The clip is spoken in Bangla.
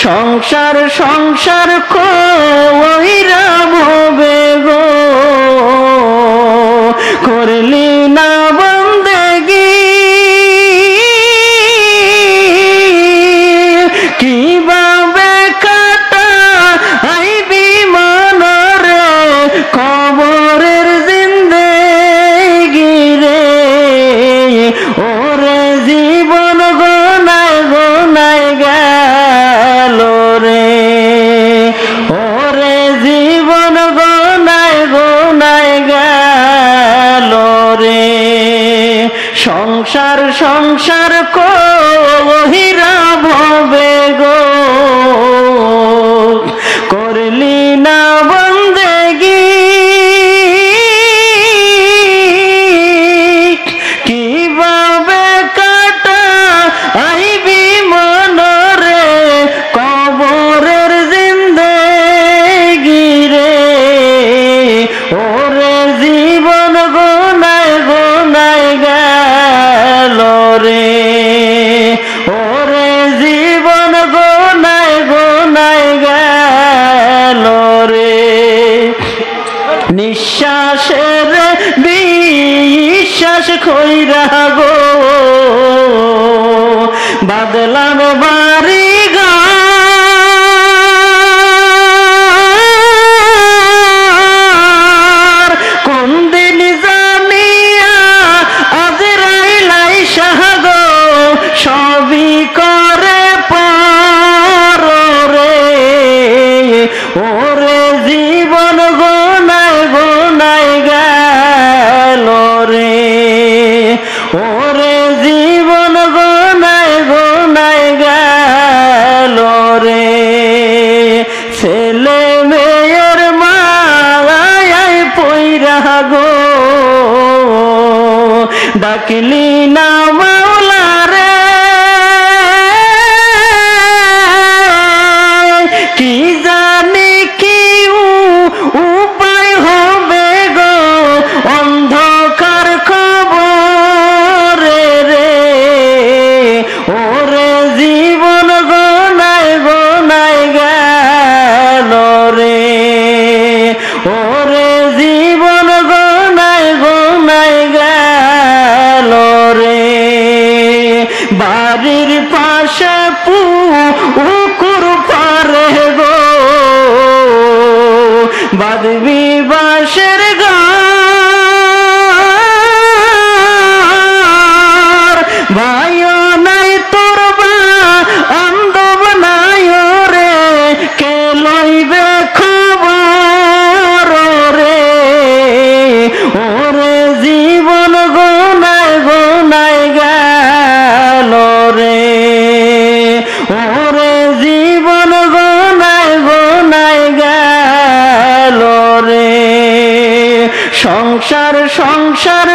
সংসার সংসার কইরা ভবে গো করলি না বন্দেগি কিভাবে কাটা আইবি মনরে কবরের জিন্দেগি রে ওরে জীবন গোনায় গোনায় গেল রে ওরে জীবন গোনায় গোনায় গেল রে সংসার সংসার কহিরা ভবে গো করলি না বন্দেগি কিভাবে কাটা আইবি মনরে কবরের জিন্দেগি রে ওরে জীবন গোনায় গোনায় গেল রে ওরে জীবন গোনায় গোনায় গেল রে নিঃশ্বাসের বিশ্বাস কইরা গো বাদলাম বাড়ি ঘর কোন দিন জানিয়া আজরাইলাই শাহ গো সবই করে পার রে ওরে জীবন গোনায় গোনায় গেল রে ওরে জীবন গোনায় গোনায় গেল রে ছেলে মেয়ের মায়ায় পইরা গো ডাকলি না মাওলা রে কি জানি কি উপায় হবে গো অন্ধকার খবরে রে ওরে জীবন গোনায় গোনায় গেল রে ওরে জীবন গোনায় গোনায় গেল রে বাড়ির পাশে পুকুর পারে গো বাদবি বাঁশের ঘর ভাইও নাই তোর বান্ধব নাই রে কে লইবে খবর রে ওরে জীবন গোনায় গোনায় গেল রে ওরে জীবন গোনায় গোনায় গেল রে সংসার সংসার